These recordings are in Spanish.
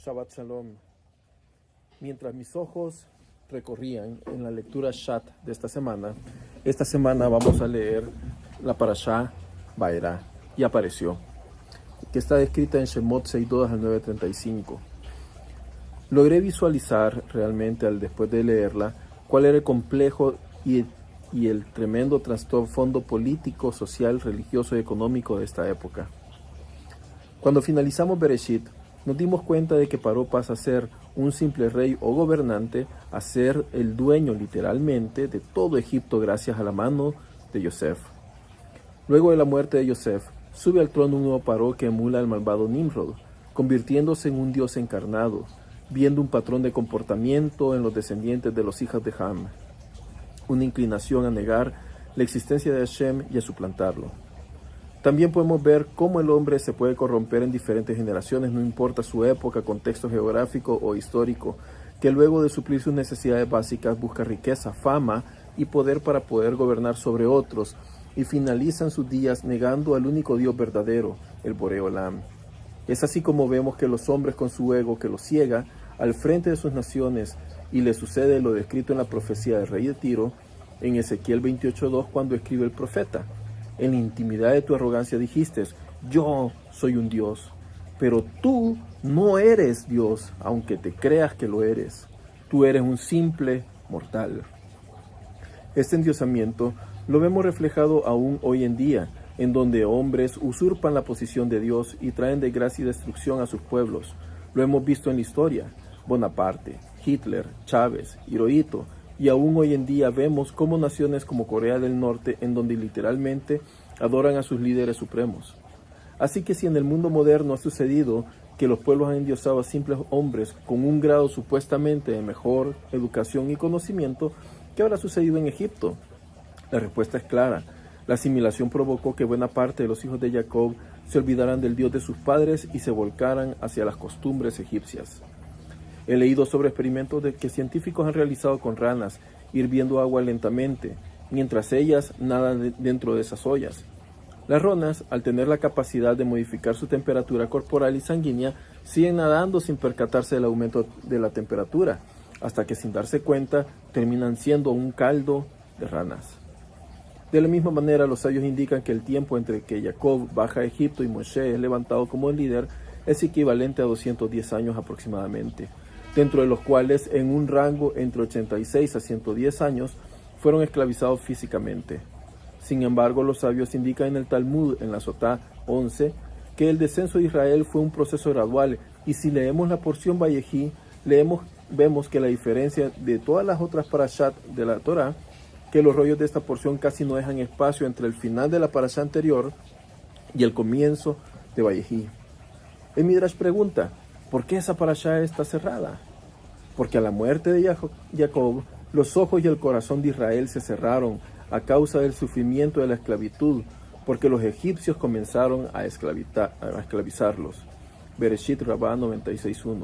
Shabbat Shalom. Mientras mis ojos recorrían en la lectura Shat de esta semana vamos a leer la Parashá Vaerá, y apareció, que está descrita en Shemot 6.2 al 9.35. Logré visualizar realmente después de leerla cuál era el complejo y el tremendo trasfondo político, social, religioso y económico de esta época. Cuando finalizamos Bereshit, nos dimos cuenta de que Paró pasa a ser un simple rey o gobernante a ser el dueño literalmente de todo Egipto gracias a la mano de Yosef. Luego de la muerte de Yosef, sube al trono un nuevo Paró que emula al malvado Nimrod, convirtiéndose en un dios encarnado, viendo un patrón de comportamiento en los descendientes de los hijos de Ham, una inclinación a negar la existencia de Hashem y a suplantarlo. También podemos ver cómo el hombre se puede corromper en diferentes generaciones, no importa su época, contexto geográfico o histórico, que luego de suplir sus necesidades básicas busca riqueza, fama y poder para poder gobernar sobre otros, y finalizan sus días negando al único Dios verdadero, el Boré Olam. Es así como vemos que los hombres con su ego que los ciega al frente de sus naciones, y le sucede lo descrito en la profecía del rey de Tiro, en Ezequiel 28.2, cuando escribe el profeta: en la intimidad de tu arrogancia dijiste, yo soy un Dios, pero tú no eres Dios, aunque te creas que lo eres. Tú eres un simple mortal. Este endiosamiento lo vemos reflejado aún hoy en día, en donde hombres usurpan la posición de Dios y traen desgracia y destrucción a sus pueblos. Lo hemos visto en la historia: Bonaparte, Hitler, Chávez, Hirohito, y aún hoy en día vemos cómo naciones como Corea del Norte, en donde literalmente adoran a sus líderes supremos. Así que si en el mundo moderno ha sucedido que los pueblos han endiosado a simples hombres con un grado supuestamente de mejor educación y conocimiento, ¿qué habrá sucedido en Egipto? La respuesta es clara. La asimilación provocó que buena parte de los hijos de Jacob se olvidaran del Dios de sus padres y se volcaran hacia las costumbres egipcias. He leído sobre experimentos que científicos han realizado con ranas, hirviendo agua lentamente, mientras ellas nadan dentro de esas ollas. Las ranas, al tener la capacidad de modificar su temperatura corporal y sanguínea, siguen nadando sin percatarse del aumento de la temperatura, hasta que sin darse cuenta terminan siendo un caldo de ranas. De la misma manera, los sabios indican que el tiempo entre que Jacob baja a Egipto y Moshe es levantado como el líder es equivalente a 210 años aproximadamente, dentro de los cuales en un rango entre 86 a 110 años fueron esclavizados físicamente. Sin embargo, los sabios indican en el Talmud, en la Sotá 11, que el descenso de Israel fue un proceso gradual, y si leemos la porción Vayejí, vemos que la diferencia de todas las otras parashat de la Torá, que los rollos de esta porción casi no dejan espacio entre el final de la parashá anterior y el comienzo de Vayejí. El Midrash pregunta: ¿por qué esa parashá está cerrada? Porque a la muerte de Jacob, los ojos y el corazón de Israel se cerraron a causa del sufrimiento de la esclavitud, porque los egipcios comenzaron a esclavizarlos. Bereshit Rabbah 96.1.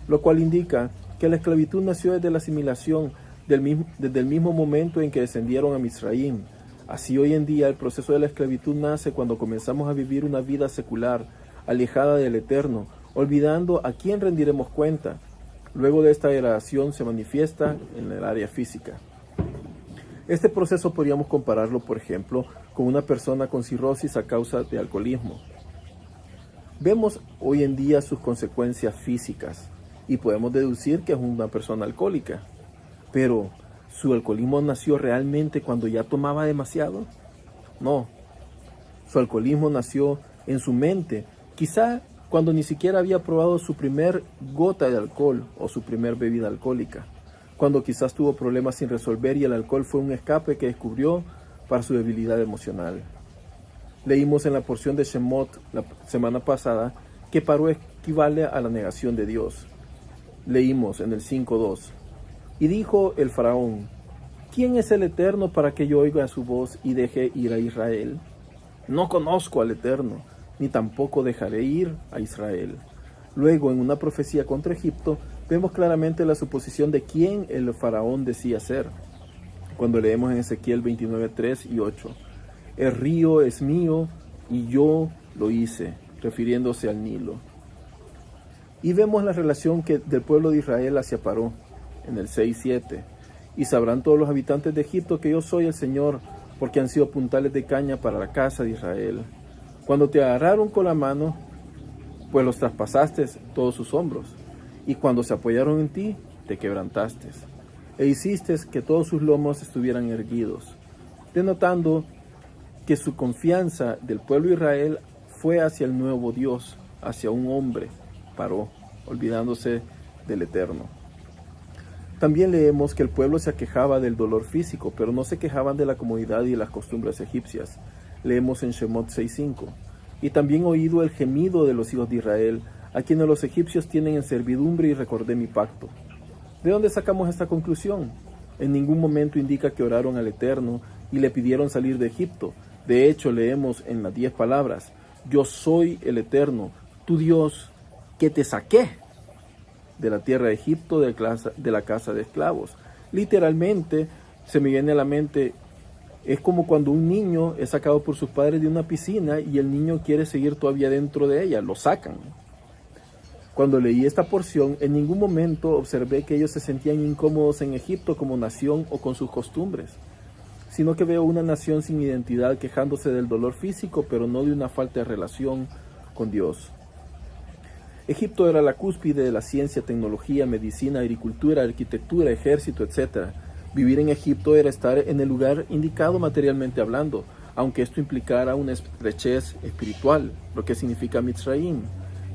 Lo cual indica que la esclavitud nació desde la asimilación, desde el mismo momento en que descendieron a Misraim. Así hoy en día el proceso de la esclavitud nace cuando comenzamos a vivir una vida secular, alejada del Eterno, olvidando a quién rendiremos cuenta. Luego de esta degradación se manifiesta en el área física. Este proceso podríamos compararlo, por ejemplo, con una persona con cirrosis a causa de alcoholismo. Vemos hoy en día sus consecuencias físicas y podemos deducir que es una persona alcohólica. Pero, ¿su alcoholismo nació realmente cuando ya tomaba demasiado? No. Su alcoholismo nació en su mente, quizá cuando ni siquiera había probado su primer gota de alcohol o su primer bebida alcohólica, cuando quizás tuvo problemas sin resolver y el alcohol fue un escape que descubrió para su debilidad emocional. Leímos en la porción de Shemot la semana pasada que Paró equivale a la negación de Dios. Leímos en el 5.2: y dijo el faraón: ¿quién es el Eterno para que yo oiga su voz y deje ir a Israel? No conozco al Eterno, ni tampoco dejaré ir a Israel. Luego, en una profecía contra Egipto, vemos claramente la suposición de quién el faraón decía ser, cuando leemos en Ezequiel 29.3 y 8: el río es mío y yo lo hice, refiriéndose al Nilo. Y vemos la relación del pueblo de Israel hacia Paró, en el 6:7. Y sabrán todos los habitantes de Egipto que yo soy el Señor, porque han sido puntales de caña para la casa de Israel. Cuando te agarraron con la mano, pues los traspasaste todos sus hombros, y cuando se apoyaron en ti, te quebrantaste, e hiciste que todos sus lomos estuvieran erguidos, denotando que su confianza del pueblo de Israel fue hacia el nuevo Dios, hacia un hombre, Paró, olvidándose del Eterno. También leemos que el pueblo se aquejaba del dolor físico, pero no se quejaban de la comodidad y las costumbres egipcias. Leemos en Shemot 6:5. Y también oído el gemido de los hijos de Israel, a quienes los egipcios tienen en servidumbre, y recordé mi pacto. ¿De dónde sacamos esta conclusión? En ningún momento indica que oraron al Eterno y le pidieron salir de Egipto. De hecho, leemos en las 10 palabras: yo soy el Eterno, tu Dios, que te saqué de la tierra de Egipto, de la casa de esclavos. Literalmente, se me viene a la mente, es como cuando un niño es sacado por sus padres de una piscina y el niño quiere seguir todavía dentro de ella, lo sacan. Cuando leí esta porción, en ningún momento observé que ellos se sentían incómodos en Egipto como nación o con sus costumbres, sino que veo una nación sin identidad quejándose del dolor físico, pero no de una falta de relación con Dios. Egipto era la cúspide de la ciencia, tecnología, medicina, agricultura, arquitectura, ejército, etc. Vivir en Egipto era estar en el lugar indicado materialmente hablando, aunque esto implicara una estrechez espiritual, lo que significa Mitzrayim,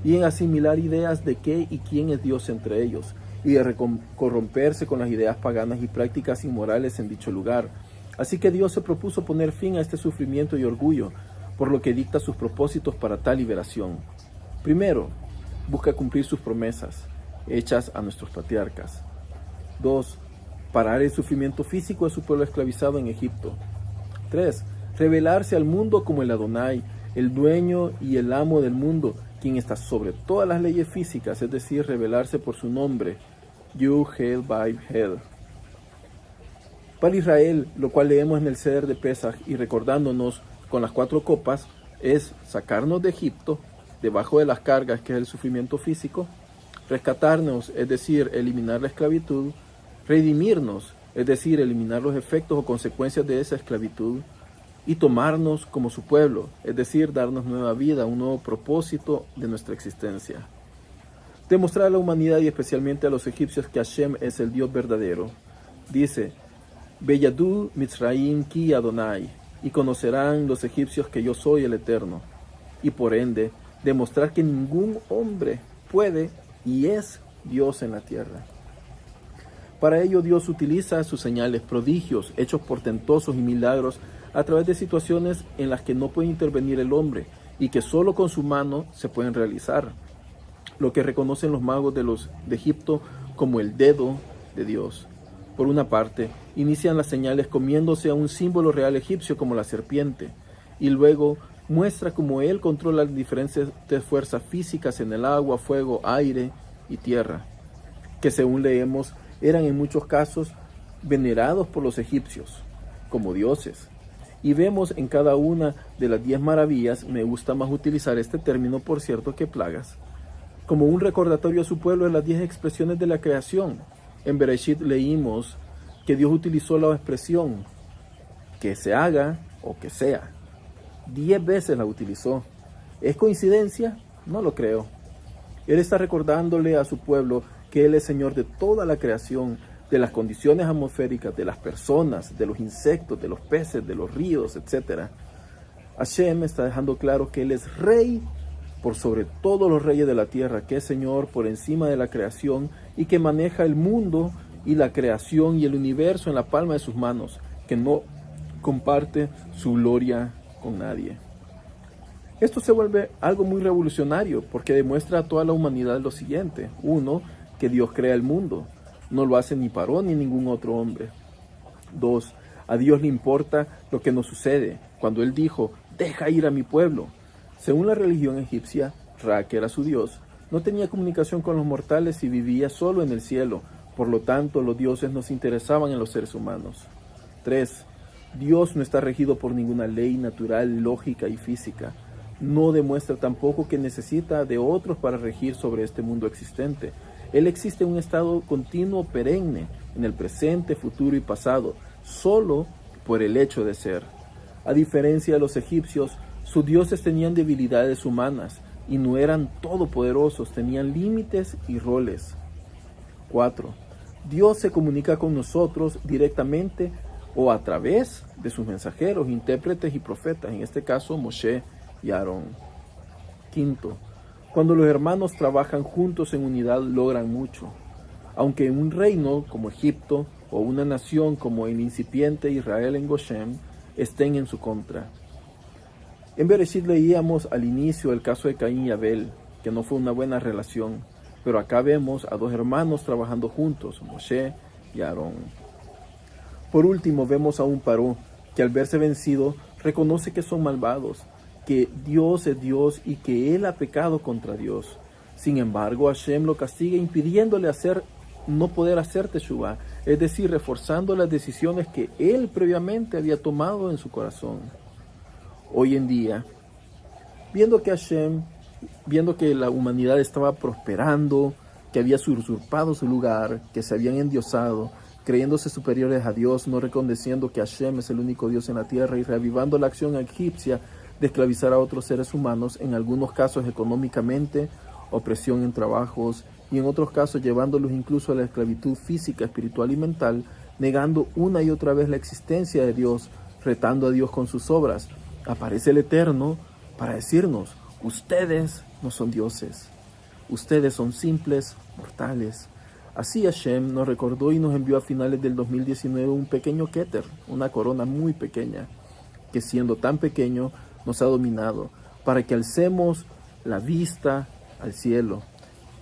y en asimilar ideas de qué y quién es Dios entre ellos, y de corromperse con las ideas paganas y prácticas inmorales en dicho lugar. Así que Dios se propuso poner fin a este sufrimiento y orgullo, por lo que dicta sus propósitos para tal liberación. Primero, busca cumplir sus promesas, hechas a nuestros patriarcas. 2. Parar el sufrimiento físico de su pueblo esclavizado en Egipto. 3. Revelarse al mundo como el Adonai, el dueño y el amo del mundo, quien está sobre todas las leyes físicas, es decir, revelarse por su nombre, Yud, Hel, Vav, Hel. Para Israel, lo cual leemos en el Seder de Pesaj y recordándonos con las 4 copas, es sacarnos de Egipto, debajo de las cargas que es el sufrimiento físico, rescatarnos, es decir, eliminar la esclavitud, redimirnos, es decir, eliminar los efectos o consecuencias de esa esclavitud, y tomarnos como su pueblo, es decir, darnos nueva vida, un nuevo propósito de nuestra existencia. Demostrar a la humanidad y especialmente a los egipcios que Hashem es el Dios verdadero. Dice, Beyadu Mitzrayim ki Adonai, y conocerán los egipcios que yo soy el Eterno, y por ende, demostrar que ningún hombre puede y es Dios en la tierra. Para ello Dios utiliza sus señales, prodigios, hechos portentosos y milagros a través de situaciones en las que no puede intervenir el hombre y que solo con su mano se pueden realizar, lo que reconocen los magos de Egipto como el dedo de Dios. Por una parte, inician las señales comiéndose a un símbolo real egipcio como la serpiente, y luego muestra cómo él controla las diferentes fuerzas físicas en el agua, fuego, aire y tierra, que según leemos eran en muchos casos venerados por los egipcios como dioses. Y vemos en cada una de las 10 maravillas, me gusta más utilizar este término por cierto que plagas, como un recordatorio a su pueblo de las 10 expresiones de la creación. En Bereshit leímos que Dios utilizó la expresión que se haga o que sea. 10 veces la utilizó. ¿Es coincidencia? No lo creo. Él está recordándole a su pueblo que Él es Señor de toda la creación, de las condiciones atmosféricas, de las personas, de los insectos, de los peces, de los ríos, etc. Hashem está dejando claro que Él es Rey por sobre todos los reyes de la tierra, que es Señor por encima de la creación y que maneja el mundo y la creación y el universo en la palma de sus manos, que no comparte su gloria con nadie. Esto se vuelve algo muy revolucionario porque demuestra a toda la humanidad lo siguiente. 1. Que Dios crea el mundo. No lo hace ni Paró ni ningún otro hombre. 2. A Dios le importa lo que nos sucede. Cuando Él dijo, deja ir a mi pueblo. Según la religión egipcia, Ra, que era su Dios, no tenía comunicación con los mortales y vivía solo en el cielo. Por lo tanto, los dioses no se interesaban en los seres humanos. 3. Dios no está regido por ninguna ley natural, lógica y física. No demuestra tampoco que necesita de otros para regir sobre este mundo existente. Él existe en un estado continuo perenne, en el presente, futuro y pasado, solo por el hecho de ser. A diferencia de los egipcios, sus dioses tenían debilidades humanas y no eran todopoderosos, tenían límites y roles. 4. Dios se comunica con nosotros directamente o a través de sus mensajeros, intérpretes y profetas, en este caso Moshe y Aarón. 5. Cuando los hermanos trabajan juntos en unidad logran mucho. Aunque en un reino como Egipto o una nación como el incipiente Israel en Goshen estén en su contra. En Bereshit leíamos al inicio el caso de Caín y Abel, que no fue una buena relación, pero acá vemos a dos hermanos trabajando juntos, Moshe y Aarón. Por último vemos a un Paró, que al verse vencido reconoce que son malvados, que Dios es Dios y que él ha pecado contra Dios. Sin embargo, Hashem lo castiga impidiéndole no poder hacer teshuvá, es decir, reforzando las decisiones que él previamente había tomado en su corazón. Hoy en día, viendo que la humanidad estaba prosperando, que había usurpado su lugar, que se habían endiosado, creyéndose superiores a Dios, no reconociendo que Hashem es el único Dios en la tierra y reavivando la acción egipcia de esclavizar a otros seres humanos, en algunos casos económicamente, opresión en trabajos y en otros casos llevándolos incluso a la esclavitud física, espiritual y mental, negando una y otra vez la existencia de Dios, retando a Dios con sus obras. Aparece el Eterno para decirnos: ustedes no son dioses, ustedes son simples mortales. Así Hashem nos recordó y nos envió a finales del 2019 un pequeño Keter, una corona muy pequeña, que siendo tan pequeño nos ha dominado, para que alcemos la vista al cielo.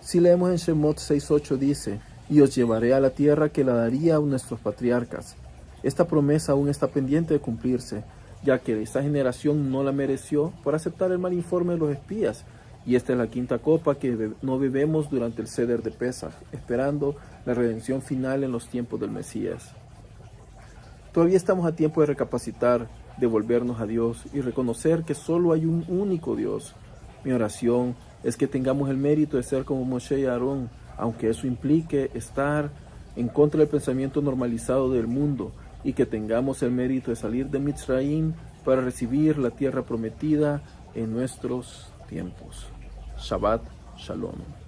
Si leemos en Shemot 6:8 dice: y os llevaré a la tierra que la daría a nuestros patriarcas. Esta promesa aún está pendiente de cumplirse, ya que esta generación no la mereció por aceptar el mal informe de los espías. Y esta es la quinta copa que no bebemos durante el Seder de Pesaj, esperando la redención final en los tiempos del Mesías. Todavía estamos a tiempo de recapacitar, de volvernos a Dios y reconocer que solo hay un único Dios. Mi oración es que tengamos el mérito de ser como Moshe y Aarón, aunque eso implique estar en contra del pensamiento normalizado del mundo, y que tengamos el mérito de salir de Mitzrayim para recibir la tierra prometida en nuestros tiempos. Shabbat Shalom.